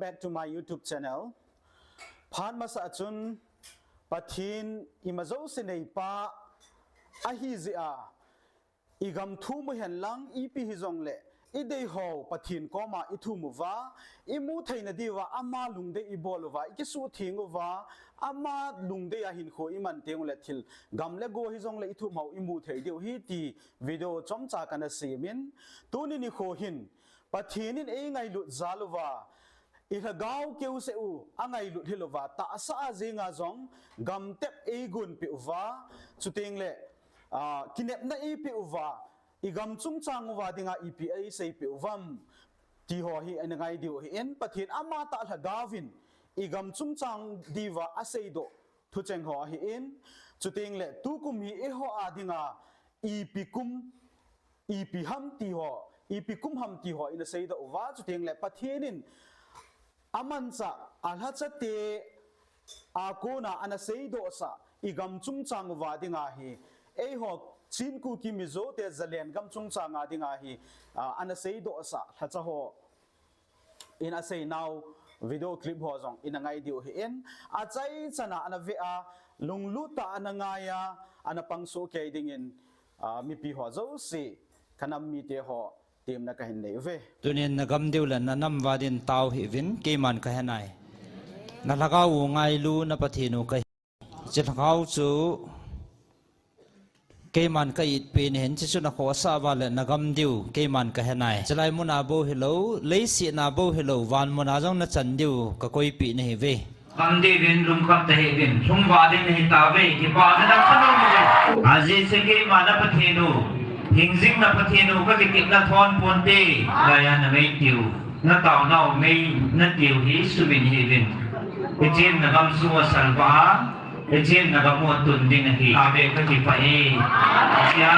back to my YouTube channel. Phan masa achun pathin imazo sinei pa aseije igam thu mu hen lang ipi hizong le idei ho pathin koma ithu muwa imu theina diwa ama lungde ibolwa ikisu thinguwa ama lungde ya hin kho iman teng le thil gamle go hizong le ithu mau imu thei deu hi ti video chomcha kana semin tuni ni kho hin pathinin eingailut zalwa Lhagao keu se u angaikhoh hilova ta asa jinga jong gam tep egun pi uwa chuting le kinep na eipe uwa igam chung chang uwa dinga eipe ai sei pi uwam ti ho hi angai diu hi en pathin ama ta lhagawin igam chung chang diwa aseije thucheng ho hi en chuting le tu kum hi e ho adinga eipe kum eipe ham ti ho eipe kum ham ti ho in seida uwa chuting le pathinin amansa alhachate akona anaseide sa igam chung chang wadinga hi e ho chin ku ki mizo te zalen gam chung chang adinga hi anaseide sa thacha ho in asei now video clip ho jong in angai diu hi en achai chana anave a lungluta anangaya anapangso ke dingin mi pi ho zo si kanam mi te ho Damna ka hin nei ve tunin nagam deulan na nam wadin tau hi vin ke man ka hanai na lhagao ngai lu na pathinu ka lhagao chu ke man ka it pin hen chu na kho sa wa le nagam deu ke man ka hanai chalai muna bo hello leisi na bo hello wan muna jong na chan deu ka koi pi nei ve kam de vin lum khap te vin thum wa de nei ta ve ki pa na khano mo aji se ke man na pathinu Hingjing na pathinu ka dikit na thon ponte gaya na may tiu na tao na may na tiu hi subin hi vin ejin na gam suwa salva ejin na gam mo tunding hi abe kakipah siya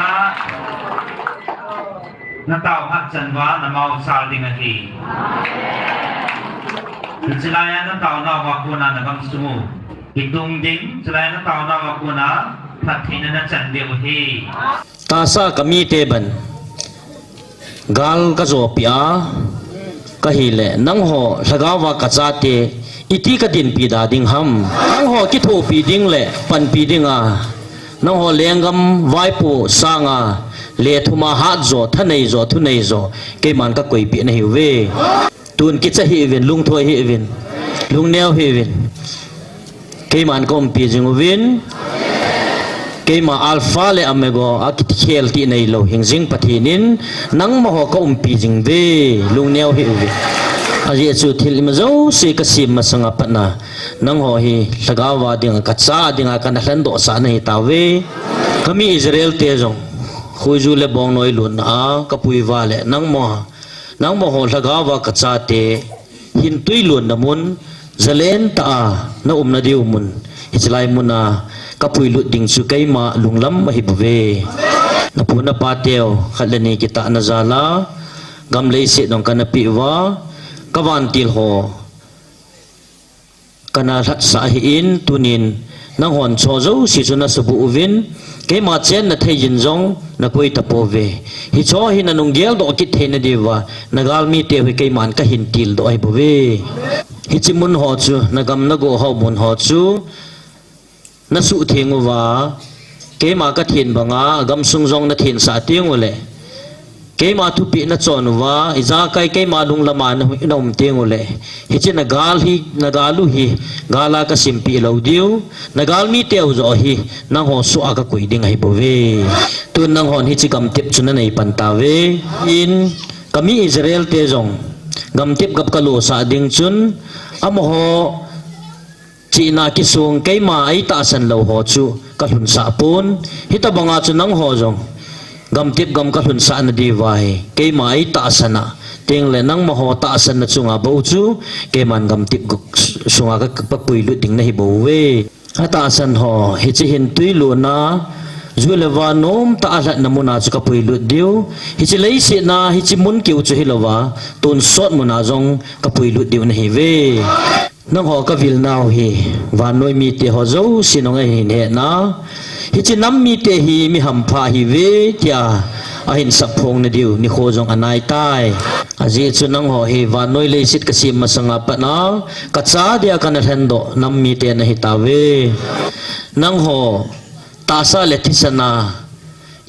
na tao hat chanwa na mau sal ding hi Ijilaya na tao na wakuna na gam sumu itung ding Ijilaya na tao na wakuna pathina na chandeu hi Tasa kami teban gal ka zopia kahile nang ho lhagawa ka chate iti ka din pi da ding ham nang ho ki tho pi ding le pan pi dinga nang ho lengam waipu sanga le thuma ha zo thanei zo thunei zo ke man ka koi pi na hi we tun ki cha hi ven lung thoi hi ven lung neo hi ven ke man kom pi jing win ke ma alpha le amego akit khel ti nei lo hingjing pathinin nang ma ho ka umpi jing ve lung neo hi ve aje chu thil ma zo se ka sim ma sanga patna nang ho hi lhagawa ding ka cha dinga kan hlan do sa nei ta ve kami Israel te jong khuju le bong noi lun a ka pui wa le nang mo ho lhagawa ka cha te hin tui lun na mun zalen ta na na diu mun hichlai muna kapui lut ding su kai ma lunglam ma hibwe na puna pateo khalani kita nazala gam lei se dong kana piwa kawan til ho kana that sa hi in tunin nang hon cho zo si chuna sabu uvin ke ma chen na thei jin jong na koi tapove hi cho hi na nung gel do ki the na dewa nagal mi te hui kai man ka hin til do ai bwe hi chimun ho chu na gam na go ho mun ho chu na su thiengwa ke ma ka thin banga gam sungjong na thin sa tiengole ke ma thu pi na chonwa iza kai ke ma lung lama na nom tiengole hi china gal hi na galu hi gala ka simpi lo diu na gal mi teu zo hi na ho su aka koi ding ai bove tun nang hon hi chi gam tip chuna nei panta ve in kami Israel te jong gam tip gap ka lo sa ding chun amoho China kisung kay ma ay taasan law ho chu kalun sa pon hita banga chu nang ho jong gam tip gam kalun sa na diwai kay ma ay taasan na ting le nang maho taasan na chunga bo chu kay man gam tip sunga ka pagpuilo ting na hibo we taasan ho hichi hin tui lo na Zulewa nom taalat na muna chu kapuilo diu hichi lei se na hichi mun kiu chu hilawa ton sot muna jong kapuilo diu na hi we nang ho ka vil naw hi wa noi mi te ho zo sinong ai hin he na hi chi nam mi te hi mi ham pha hi ve tia a hin sap phong na diu ni kho jong anai tai aji chu nang ho hi wa noi le sit kasi masanga pana kacha dia kana hendo nammi te na hitawe nang ho tasa le thisana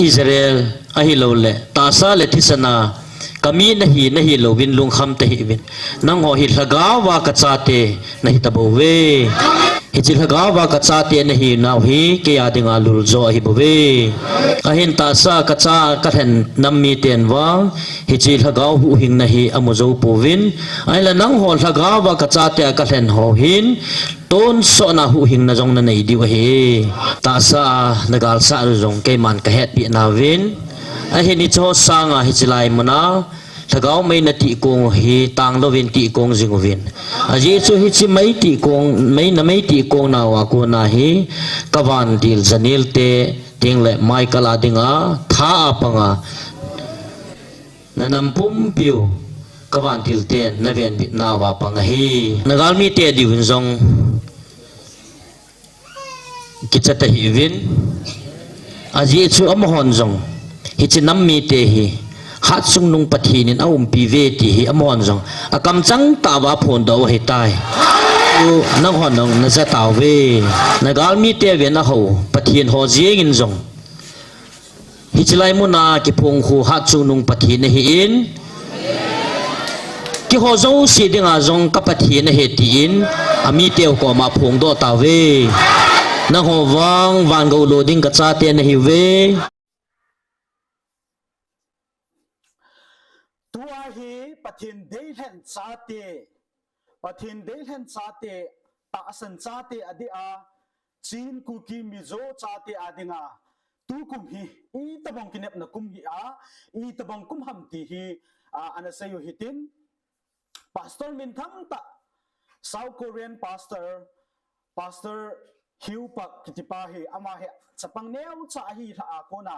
Israel ahilo le tasa le thisana kami nahi lovin lungthim te hi win nang ho hi lhagawa kacha te na hitabowe Hiche lhagawa kacha te na hi naw hi ke adinga lulzo hi bowe ahin tasa kacha kathen nammi ten wa hiche lhagaw hu hing na hi amuzo povin aila nang ho lhagawa kacha te kathen ho hin ton so na hu hing na jong na nei diwa hi tasa nagal sa jong ke man ka het pi na win ahin ni cho sanga hichilai mana lhagaw may na ti kong hi tang lovin ti kong zingovin aji chu hi chi may ti kong may ti kong na wa ko na hi kawan dil zanil te ting le mai kala dinga tha apanga nanampum piu kawan dil te na ven bit na wa panga hi nagal mi te di win zong kichata hi win aji chu am honjong hi chi nam mi te hi hat sung nung pathinin pi ve ti hi amon jong akam chang ta wa phon do he tai u nang hon nong na za taw ve nagal mi te ve na ho pathin ho jing in jong hi chilai mu na ki phong khu hat sung nung pathin hi in ki ho zo si dinga jong ka pathin he ti in ami te ko ma phong do taw ve na ho wang van go loading ka cha te na hi ve tua hi pathin deihen chate pathin deihen chate ta asan chate adia chin kuki mizo chate adinga tu kum hi I tabang kinep na kum hi I tabang kum ham ti hi anasayo hitin pastor min thang ta South Korean pastor hiu pak kakipah hi ama he chapang neu cha hi tha akona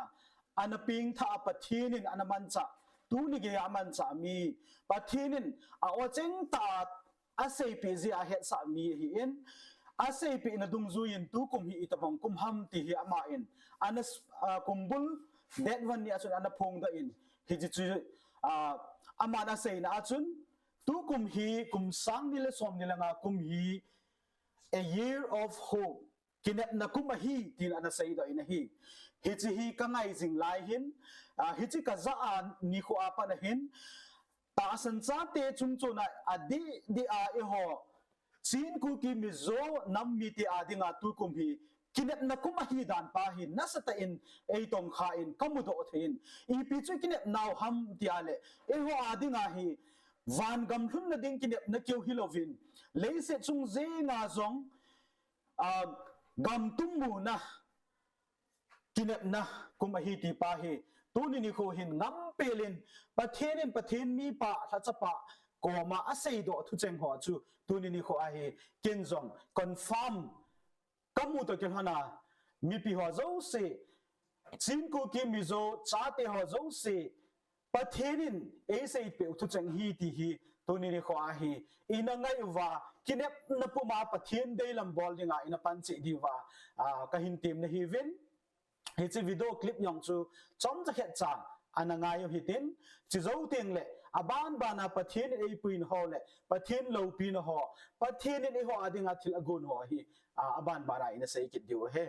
anaping tha pathinin anaman cha tu ni ge aman cha mi pathinin a ocheng ta aseije zi a het sa mi hi in aseije na dungzuin tu kum hi itabang kum ham ti hi ama in anas kumbul that one ni achun anaphong da in hi ji chu ama na sei na achun tu kum hi kum sang ni le som ni langa kum hi a year of hope kinep na kum hi tin anasei da in hi hichi hi kangai jing lai hin hichi ka za an ni kho apa na hin ta san cha te chung chuna adi di a e ho chin ku ki mi zo nam mi ti adinga tu kum hi kinep na kum hi dan pa hi nasata in ei tong kha in kamudo thein I pi chu kinep naw ham ti ale e ho adinga hi van gam thun na ding kinep na keu hilovin leise chung ze na zong gam tummu na kinep na kumahi ti pa hi tuni ni ko hin ngam pelin pathen mi pa thachapa koma asei do thu cheng ho chu tuni ni ko a hi kinjong confirm kamu to ken hana mi pi ho zo se chin ko ki mi zo cha te ho zo se pathenin e sei pe thu cheng hi ti hi tuni ni ko a hi inangai wa kinep na puma pathen dei lam bol dinga ina panchi diwa ka hin tim na hi win hichi video clip yong chu chom cha khet cha anangai hitin chi zo ting le aban bana pathen eipuihoi le pathen lo pin ho pathen ni ho adinga thil agun ho hi aban bara ina sei kit diu he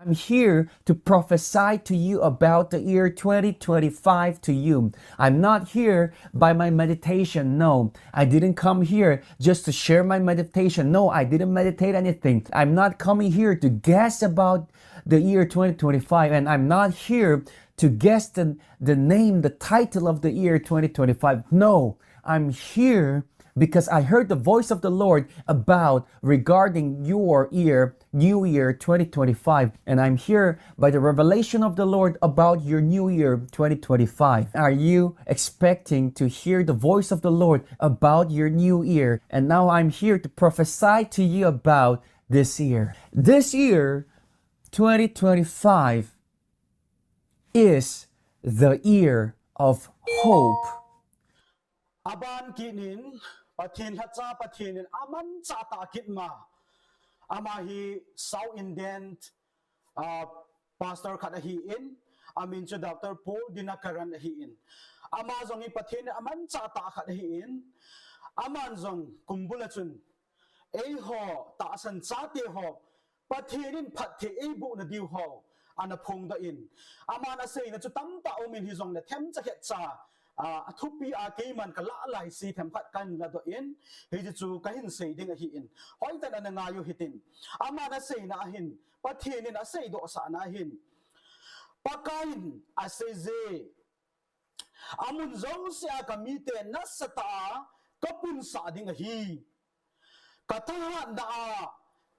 I'm here to prophesy to you about the year 2025 to you. I'm not here by my meditation. No, I didn't come here just to share my meditation. No, I didn't meditate anything. I'm not coming here to guess about the year 2025. And I'm not here to guess the name, the title of the year 2025. No, I'm here because I heard the voice of the Lord regarding your year, New Year 2025. And I'm here by the revelation of the Lord about your New Year 2025. Are you expecting to hear the voice of the Lord about your New Year? And now I'm here to prophesy to you about this year. This year, 2025, is the year of hope. aban kinin pathin hacha pathinin aman cha ta kit ma ama hi South Indian pastor khat hi in amin chu Dr. Paul dinakaran hi in ama zong I pathen aman cha ta khat hi in aman zong kumbula chun ei ho ta san cha te ho pathenin phat the ei bu na diu ho ana phong da in amana sei na chu tam ta omin hi zong na them cha khet cha thupi a ke man ka la lai si them phat kan la do in hi chu ka hin sei ding a hi in hoi ta na nga yu hitin amana sei na hin pathenin a sei do sa na hin pakain aseije amun zong sia kamite nasata kapun sa ding hi kathang da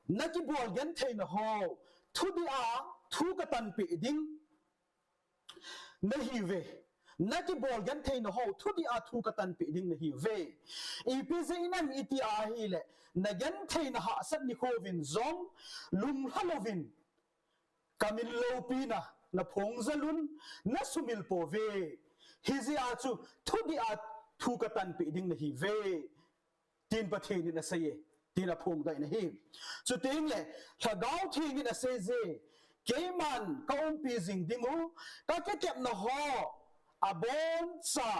naki bol gen thein ho thudi a thu ka tan pi ding na hi ve naki bol gen thein ho thudi a thu ka tan pi ding na hi ve ipi se inam iti a hi le na gen thein ha sat ni khovin zong lung halovin kamin lo pina na phong zalun na sumil po ve hizi a chu thudi a thu ka tan pi ding na hi ve tin pathen ni na saye tin a phong dai na hi chu ting le Lhagao thing ni na se je keman kaum pi jing dingu ka ke kep na ho abon sa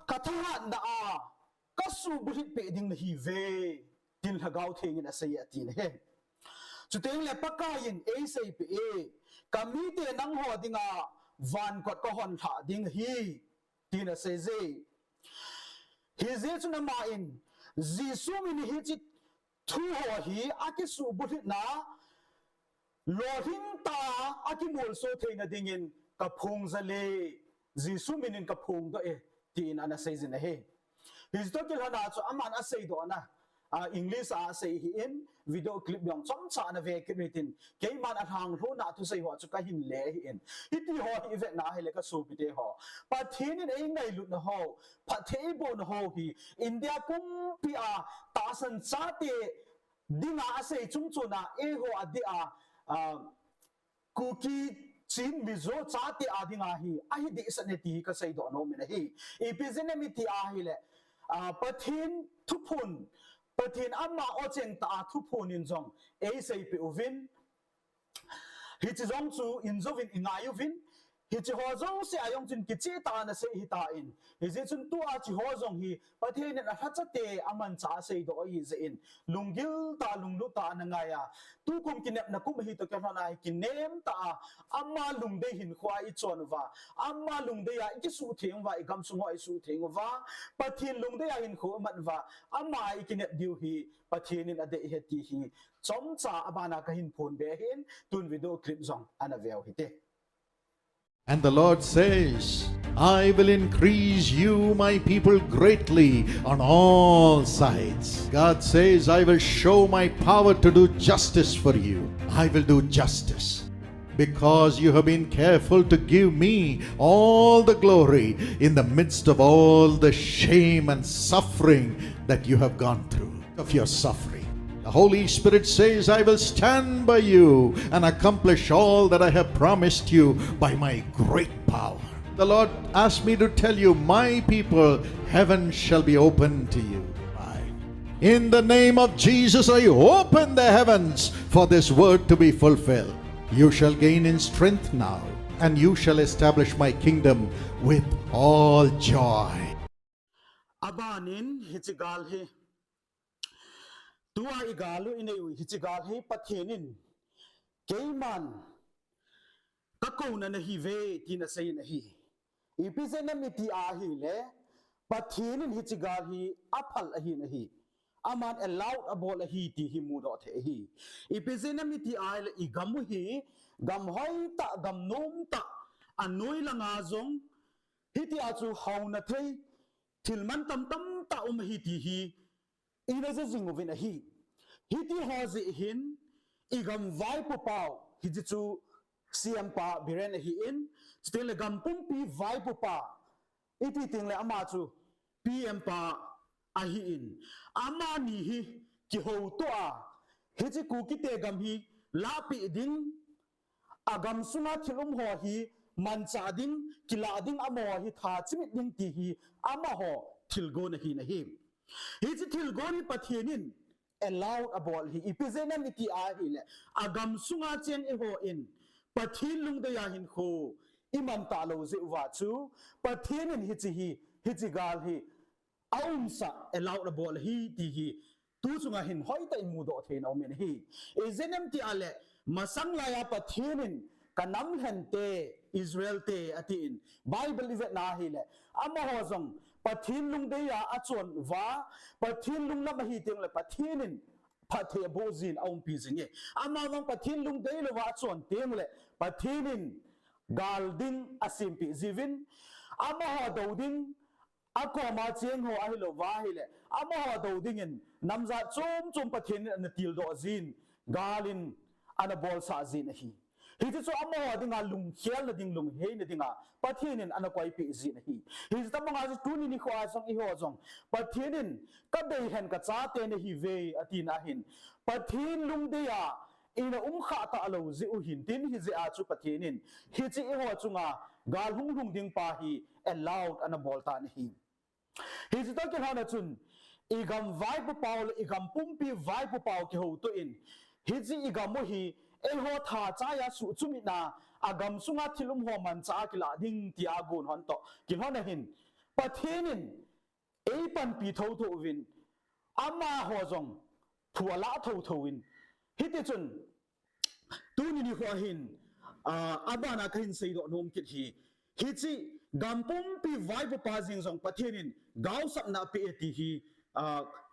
kathang da a kasu buhit pe ding na hi ve tin Lhagao thing ni na saye tin he chu ting le pakain ei sei pe e kamite nang ho dinga van kot ko hon tha ding hi tin a se je hi je chu na ma in jisu min hi chi thu ho hi akisu buhit na lohin ta akimol so theina dingin ka phung zale jisu minin ka phung do e tin ana sei jin he hi to kil hana chu aman a sei do na English a sei hi in video clip yong chom cha na ve kitin ke man a hang ro na tu sei ho chu ka hin le hi in iti ho hi ve na he le ka su pi te ho pathen in eingailut na ho pathe bo na ho hi India kum pi a ta san cha te dinga a sei chung chu na e ho a di a Kukite chin mizo cha te a dinga hi a hi di sa ne ti ka sei do no me na hi epizene mi ti a hi le Pathen Thuphon Pathen Ama ocheng ta Thuphon in jong eipe uvin Hiche jong chu in zovin ingayuvin Hiche ho jong se ayong chin kichi ta na se hi ta in Hiche chun tu a chi ho jong hi Pathen na hachate aman cha se do hi ze in lungil ta lunglu ta na ngaya tu kum kinep na kum hi to ka na kinem ta amma lungde hin khwa I chon wa amma lungde ya ki su theng wa igam su ngoi su theng wa Pathen lungde ya hin kho man wa amma I kinep diu hi Pathen in ade he ti hi chom cha abana ka hin phon be hin tun video clip jong ana veo hi te. And the Lord says, I will increase you, my people, greatly on all sides. God says, I will show my power to do justice for you. I will do justice because you have been careful to give me all the glory in the midst of all the shame and suffering that you have gone through, of your suffering. The Holy Spirit says, I will stand by you and accomplish all that I have promised you by my great power. The Lord asked me to tell you, my people, heaven shall be open to you. In the name of Jesus, I open the heavens for this word to be fulfilled. You shall gain in strength now, and you shall establish my kingdom with all joy. Abanin hitigal he Tua igalu ineu hitigal he Pathenin Keiman Kakona na hi ve tina say na hi Ipizena miti ahi le Pathenin hitigal hi apal ahi na hi Aman allowed abol ahi ti hi mudot he Ipizena miti ahi le igamu hi gam hoi ta gam nom ta anoi langazong hiti achu hauna thei tilman tam tam ta hiti hi ina za zingovin hi hiti hozi hin igam vai pu pau hijichu siam pa biren hi in still gam pumpi vai pu pa iti tingle ama chu pm pa ahi in ama ni hi ki ho to a hiji Kukite gam hi lapi ding agam suna thilum ho hi mancha ding kila ding amo hi tha chimit ding ti hi ama ho thilgo na hi hiji thilgo ni Pathenin allowed abol hi ipizena miti a hi le agam sunga chen e ho in Pathen lungde ya hin kho iman ta lo zi wa chu Pathen in hichi gal hi aum sa elau na bol hi ti hi tu chunga hin hoi ta mu do the na men hi ezenem ti ale masang la ya Pathen in kanam hen te Israel te atin Bible ivet na hi le ama ho zong Pathen lung de ya achon wa Pathen lung na hi teng le Pathen in Pathe bozin aum pi zinge ama wang Pathen lung de le wa chon teng le Pathen in galding asimpi zivin ama ho do ding ako ma cheng ho ai lo wa hi le ama ho do ding in namza chum Pathen an til do zin galin ana bol sa zin hi hi chu ama ho ding a lung khel na ding lung he na dinga Pathen in ana koi pi zin hi hi ta manga tu ni kho a song I ho jong Pathen in ka be hen ka cha te ne hi ve atin a hin Pathen lung de ya ina kha ta alo zi u hin tin hi ze a chu Pathen in hi chi I ho chunga gal hung ding pa hi allowed ana bol ta ni hi hi chu ta ke hana chun igam vai pu paul igam pumpi vai pu pau ke ho to in hi chi igam mo hi e ho tha cha ya su chumi na agam sunga thilum ho man cha kila ding ti agun hon to kin hon hin Pathen in eipan pi tho tho win ama ho jong thuala tho win hi ti chun tu ni ho hin abana kain sei do nom kit hi hi chi gampum pi vai pu pa jing jong Pathen in gaw sak na pi ti hi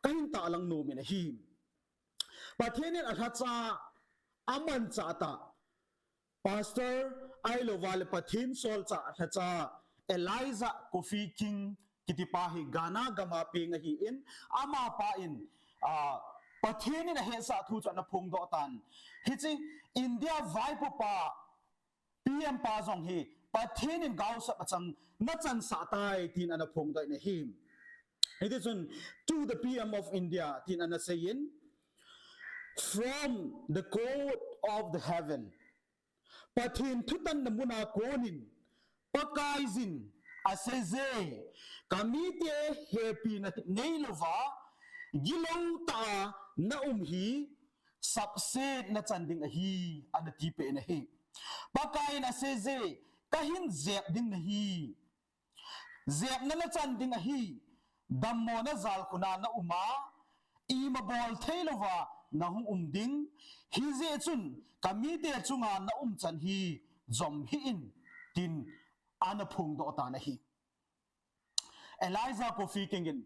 kain ta lang no min hi Pathen in atha cha aman cha ta pastor ai lo wal Pathen sol cha atha cha Elijah Coffee King kakipah hi gana gama pi nga hi in ama pa in Pathen in he sa thu cha na phung do tan hi chi India vai pu pa PM pa jong hi Pathen in gaw sa chang na chan sa tai tin ana phung dai na hi it is on to the PM of India tin ana sayin from the court of the heaven Pathen thutan namuna konin pakaizin aseije kamite happy na neilova gilaw ta na hi sabse na chanding hi ana tipe na hi pakai na aseije kahin zep ding na hi zep na chanding hi dammo na zal kuna na uma ima bol thailova na hung umding hi je chun kamite chunga na chan hi zom hi in tin ana phung do ta na hi Elijah Coffee King in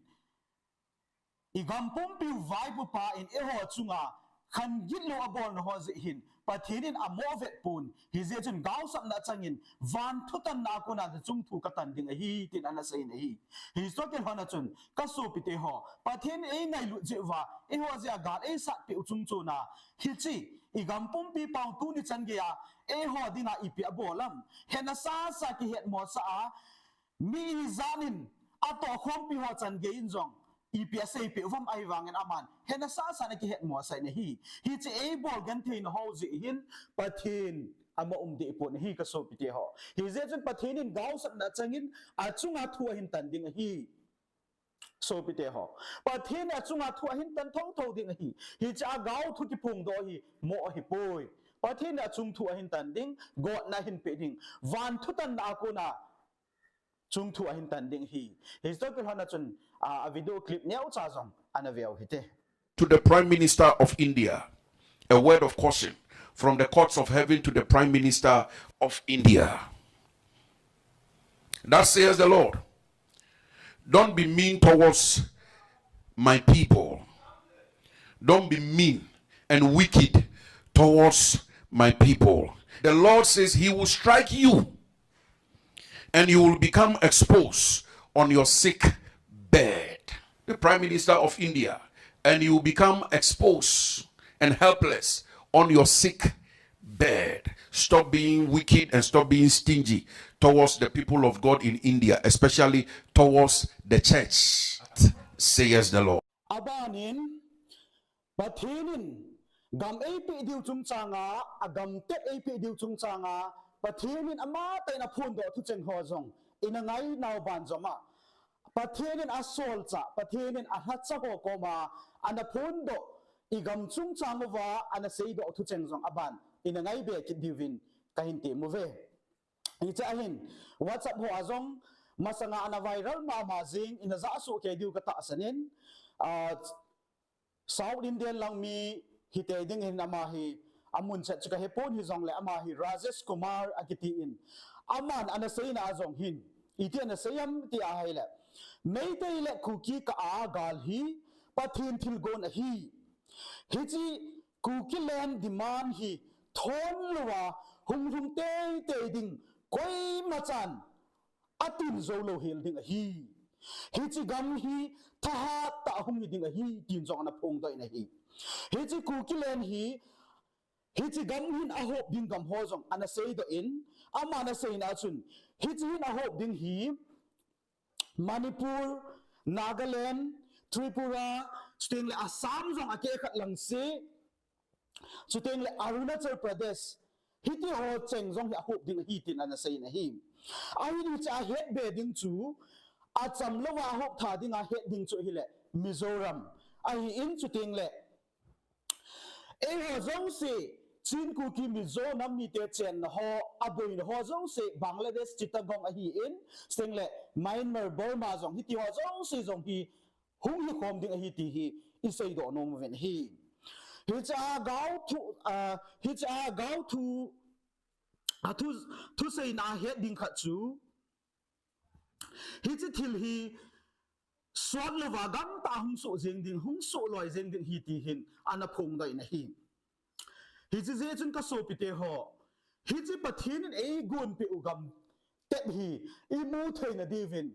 igam pumpi vai pu pa in eho chunga khan gillo abol no hoze hin Pathen in amovet pun hi je chun gaw sam na changin van thutan na ko na chung thu ka tan ding hi tin ana sei na hi hi soken hona chun ka so pite ho Pathen eingailut je wa e ho ja gal e sat pe chung chu na hi chi igam pumpi pang tu ni chan ge ya e ho dina ipi abolam hena sa ki het mo sa mi zanin ato khom pi ho chan ge in jong EPS pe vam ai wangen aman hena sa na ki het mo sai na hi chi e bol gan thein ho ji hin Pathen ama de pon hi ka so pite ho hi je chun Pathen in gaw sak na changin achunga thu hin tan ding hi so pite ho Pathen achunga thu hin tan thong ding hi cha gaw thu ki phung do hi mo hi poi Pathen achung thu hin tan ding go na hin pe ding van thu tan na ko na chung thu hin tan ding hi historical hana chun a video clip neu cha jong anavel hite to the Prime Minister of India, a word of caution from the courts of heaven to the Prime Minister of India. That says the Lord, don't be mean towards my people. Don't be mean and wicked towards my people. The Lord says he will strike you and you will become exposed on your sick bed. The Prime Minister of India, and you will become exposed and helpless on your sick bed. Stop being wicked and stop being stingy towards the people of God in India, especially towards the church, says the Lord. Abanin Pathenin gam eipe diu chung changa agam tek eipe diu chung changa Pathenin ama te na phun do thu cheng ho jong ina ngai naw ban joma Pathenin asol cha Pathenin ahatsa ko ma ana phun do igam chung chang wa ana sei do thu cheng jong aban ina ngai be ki divin kahin te mu ve Hiche ahin WhatsApp ho azong masanga ana viral ma jing in za su ke diu ka ta sanin South Indian lang mi hite ding hin ama hi amun chat ka hepon hi zong le ama hi Rajesh Kumar akiti in aman ana seina azong hin iti ana sayam ti a haila meitei le kuki ka a gal hi pathin thilgon hi hichi kuki land demand hi thon luwa hung te ding koi machan atin zolo hel ding hi hichi gam hi tha ta hung ding hi tin jong na phong doi na hi hichi kuki land hi hichi gam hin a hop ding gam ho jong ana sei do in ama na sei na chun hichi hin a hop ding hi Manipur, Nagaland, Tripura, chuting le Assam jong ake khat lang se chuting le Arunachal Pradesh hiti ho cheng jong ya hop ding hi tin ana sei na hi ai ni cha het be ding chu a cham lawa hop tha ding a het ding chu hi le Mizoram ai in chuting le e ho jong se chin ku ki mizo nam mi te chen ho aboi ho jong se Bangladesh Chittagong a hi in seng le Myanmar Burma jong hi ti ho jong se jong hi hung hi khom ding a hi ti hi i sei do no ven hi hi cha gao tu sei na het ding khat chu hi chi thil hi swat lo wa gam ta hung so jeng ding hung so loi jeng ding hi ti hin ana phung dai na hi hichi je chun ka so pite ho hichi pathin e gun pe ugam tep hi I mu theina divin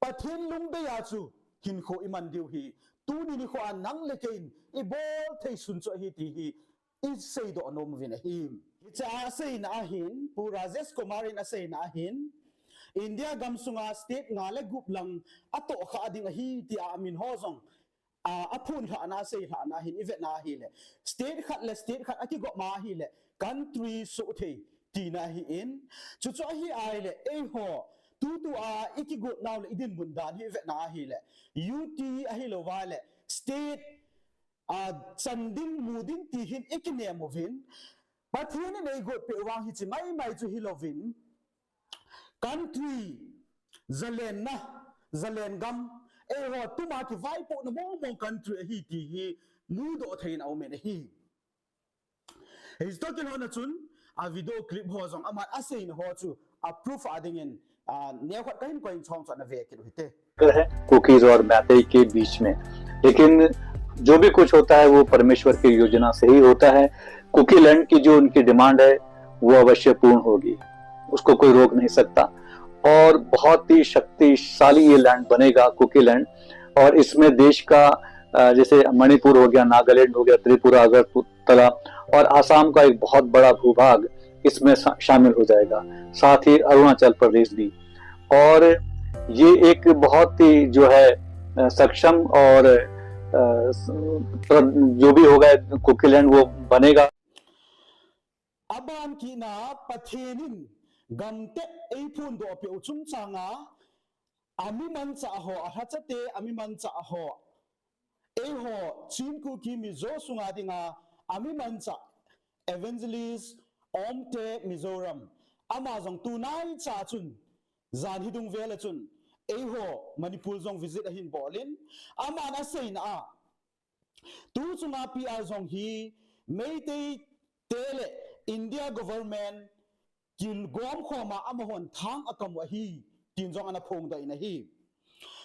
pathin lung be ya chu hin kho iman diu hi tu ni kho an nang le kein I bol thei sun cho hi ti hi I sei do anom vin hi cha sei na hin pu Rajesh Kumar in a sei na hin India gamsunga state ngale gup lang ato kha ding hi ti amin ho jong aphun kha na sei kha na hin ivet na hi le state khat aki go ma hi le country so the ti na hi in chu hi ai le e ho tu iki go now le idin bun dan hi ivet na hi le UT a hi lo wa le state chanding muding ti hin ikine movin pathin nei go pe wang hi chi mai chu hi lovin country zalen gam ho tuma ki vai po na mong country hi ti hi mu do thein au men hi to kin hona chun a video clip ho jong amat asein ho chu a proof ading in ne khat kain koin chong chana ve ki hite है कुकीज और मैतेई के बीच में लेकिन जो भी कुछ होता है वो परमेश्वर की योजना से ही होता है कुकी लैंड की जो उनकी डिमांड है वो अवश्य पूर्ण होगी उसको कोई रोक नहीं सकता और बहुत ही शक्तिशाली ये लैंड बनेगा कुकी लैंड और इसमें देश का जैसे मणिपुर हो गया नागालैंड हो गया त्रिपुरा अगरतला और आसाम का एक बहुत बड़ा भूभाग इसमें शामिल हो जाएगा साथ ही अरुणाचल प्रदेश भी और ये एक बहुत ही जो है सक्षम और जो भी होगा कुकी लैंड वो बनेगा aban ki na pathenin gamte eipun do pe uchum changa amiman cha ho ahachate amiman cha ho ho chinku ki mi zo sunga dinga amiman cha evangelist omte Mizoram amazong tunai cha chun zan hidung vela chun ho Manipur zong visit hin bolin amana sein a tu chunga PR zong hi meitei tele India government kin gom khoma amahon thang akam wa hi tin jong ana phong dai na hi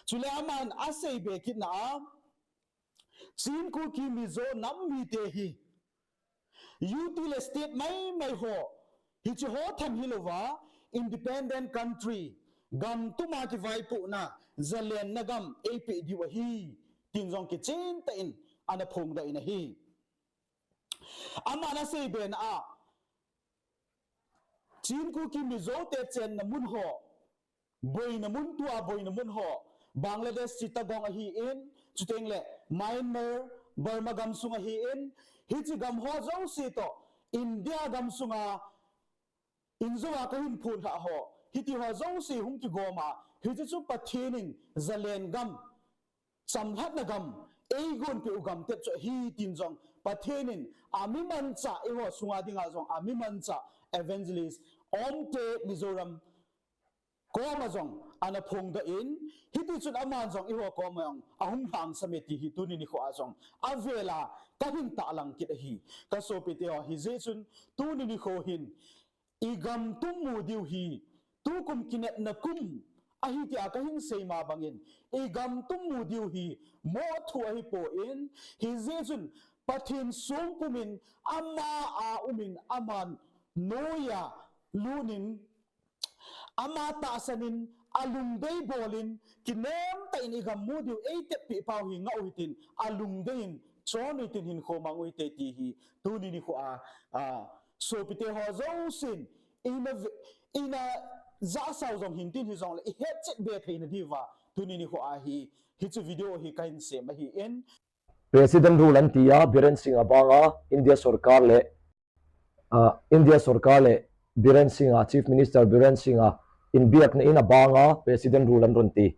chule aman asei be kit na chin ku ki mizo nam mi te hi util state mai ho hi chi ho tham hi lowa independent country gam tuma ki vai pu na zalen na gam eipe di wa hi tin jong ki chen ta in ana phong dai na hi amana sei ben a chin ku ki mizo te chen na mun ho boy na mun tua boy na mun ho Bangladesh Chittagong a hi in chuteng le Myanmar Burma gam sunga hi in hi chi gam ho zo si to India gam sunga inzuwa ka hin phun ha ho hi ti ho zo si hum ki goma hi chi chu pathenin zalen gam samhat na gam eigon pe ugam te cho hi tin jong pathenin amiman cha ho sunga dinga jong amiman cha evangelist omte Mizoram ko ma jong ana phong da in hiti chun aman jong iho ko mong ahum hang sameti hi tuni ni kho ajong avela ka hin ta lang kit hi ka so pite hi je chun tuni ni kho hin igam tum mu diu hi tu kum kinet na kum ahi ti aka hin seima bangin igam tum mu diu hi mo thu hi po in hi je chun pathin sum pumin amma a umin aman noya lunin ama ta sanin alungdei bolin kinem ta in igam mudiu eite pi pau hi ngau hitin alungdein chon itin hin kho mangui te ti hi tuni ni kho a so pite ho zo sin ina za sao jong hin tin hi jong le he chet be thein diwa tuni ni kho a hi chu video hi kain se ma hi en President Rulan Tia Biren Singh Abanga India Sarkar le Biren Singh Chief Minister Biren Singh in biak na in Abanga President Rulan Runti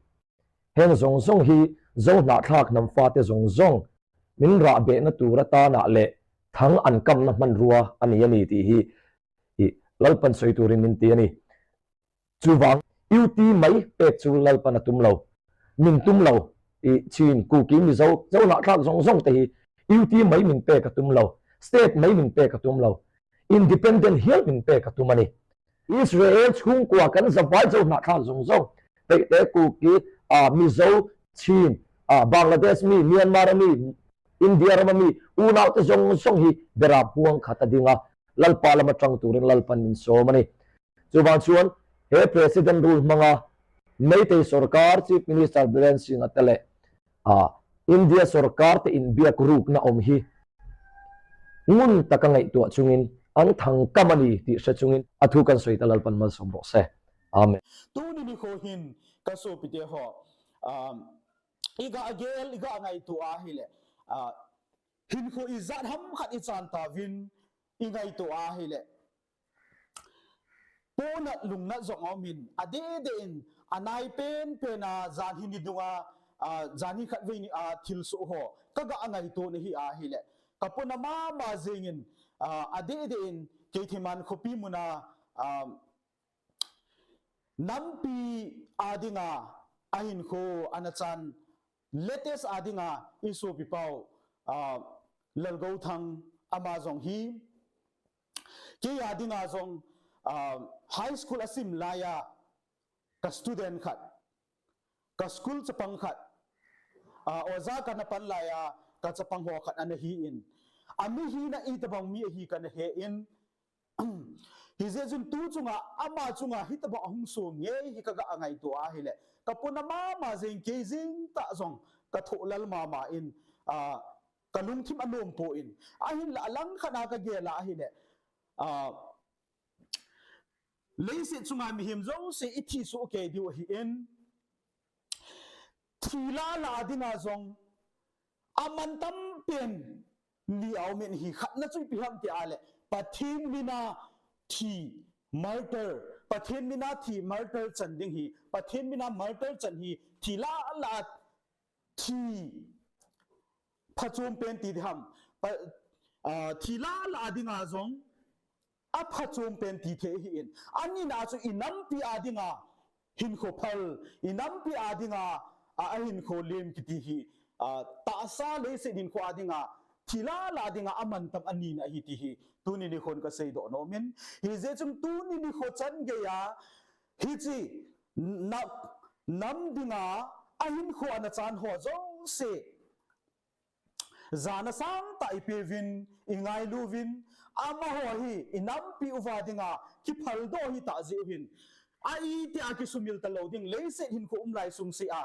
hen zong hi zo na thak nam fa te zong min ra be na tura ta na le thang an kam na man ruwa ani ti hi lalpan soi turin min ti ani chuwang UT mai pe chu lalpan atum lo min tum lo chin ku ki mi zo na thak zong te hi UT mai min pe ka tum lo state mai min pe ka tum lo independent hill min pe ka tum ani Israel chung kwa kan zawai zo na thak zong te ku ki mi zo chin Bangladesh mi Myanmar mi India mi una te zong hi bera puang khata dinga lalpa lama tang turin lalpan min so mani chuwang chuan he president rule manga meite sarkar chief minister Biren Singh atale India sarkar te in biak ruk na om hi ngun takangai tu chungin ang thang kamani ti sa chungin athu kan soi talalpan mal somro se amen tu ni kho hin ka so pite ho iga agel iga ngai tu a hile hin kho izat ham khat i chan ta vin ingai tu a hile pona lungna zong omin ade de in anai pen pena zan hin dunga zani khat ve ni thil su ho kaga angai tu ni hi a hile kapuna ma zengin ade de in keithiman khopi muna nampi adinga ahin kho anachan latest adinga isu pipau lalgau thang amazong hi ke adinga zong high school asim laya ka student khat ka school chapang khat oza ka napan laya ka chapang ho khat an hi in ami hi na itabang mi hi kan he in hi je jun tu chunga ama chunga hi taba hung so nge hi ka ga angai to a hi le kapuna ma jeng ke jing ta zong ka tholal ma in ka lungthim anom po in a hin la lang khana ka ge la hi le leise chunga mi him zo se ithi so ke diu hi in thila la dinga zong amantam pen ni au men hi khatna chui pi ham ti ale pathin mina thi murder pathin mina thi murder chan ding hi pathin mina murder chan hi thila la thi phachum pen ti ham thila la dinga zong a phachum pen ti the hi in ani na chu inam pi adinga hin kho phal inam pi adinga a hin kho lem ki ti hi ta sa le se din kho adinga thila la dinga aman tam ani na hi ti hi tuni ni khon ka sei do no men hi je chung tuni ni kho chan ge ya hi chi nam dinga a hin kho ana chan ho zo se zana sang ta eipe vin eingailut vin ama ho hi inam pi uwa dinga ki phal do hi ta je vin ai ti a ki sumil ta loading le se hin ko lai sung se a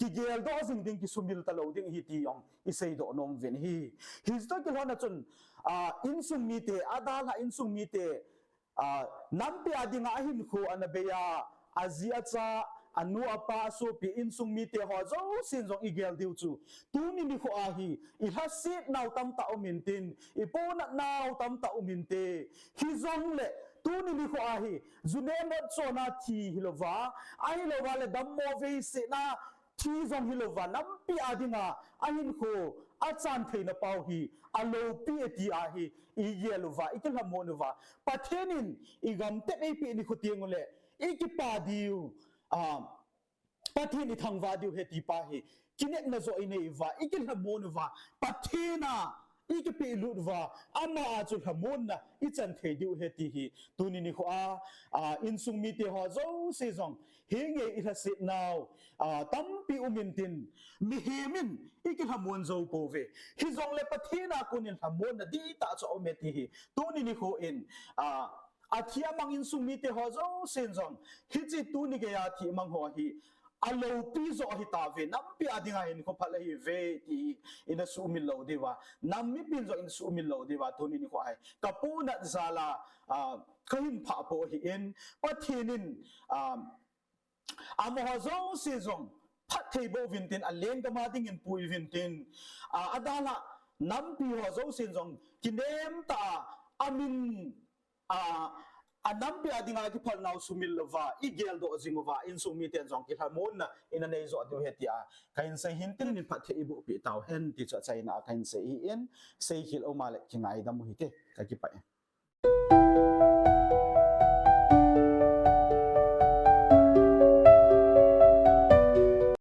ki gel do jing ding ki sumil ta loading hi ti yong i sei do nom vin hi sto ki hona chun in sung mi te adal ha in sung mi te nam pi adinga hin ko anabeya azia cha anu apa so pi in sung mi te ho zo sin jong igel diu chu tu ni mi kho a hi i ha sit naw tam ta umin tin i po na naw tam ta umin te hi zong le tu ni mi kho a hi zune mo chona thi hilova ai hilova le dam mo ve se na thi zong hilova nam pi adinga ahin kho อาจารย์เทนเปาฮีอโลปีเอตีอาฮีอีเยลูวาอีกละโมนูวาประเทศนินอีกำเตไอปีนี่ขุดเตียงเลยอีกปาดิวประเทศนี่ทางวาดิวเฮติปาฮีกินเนนโซอินเอวาอีกละโมนูวาประเทศน่ะอีกปีลุดว่าอามาอาจุลขมุนนะอีจันเทดิวเฮติฮีตุนินิขวาอินซุงมีเตหอโจเซจงเฮงเออิทัสินาวตั้มปีอุมินตินมีเฮมินอีกขมุนโจโปเวฮิจงเลปะเทนากุนินขมุนนะดีตาโจอเมติฮีตุนินิขอินอาทิอามังอินซุงมีเตหอโจเซจงฮิจิตุนิเกยาทิมังหัวฮีอโลปีโซฮิตาเวนัมปีอดิงาอินขพัลฮีเวทีอินสุมิลโลดีว่านัมมิปินโซอินสุมิลโลดีว่าทุนินิขวายกับปูนัดซาลาก็หินผาโปฮิอินปัทธินินอามหาโจเซจงพัทเทโบวินตินอเลงกามาดิงินปุยวินตินอดาละนัมปีหาโจเซจงกินเอ็มตาอามินanam pe adinga ki phal naw sumil lova igel do jingova in sumi ten jong ki hamon na in anei zo adu hetia kain se hintin ni phathe ibu pi taw hen ti cha chaina kain se in se hil o male ki ngai dam hi te kakipah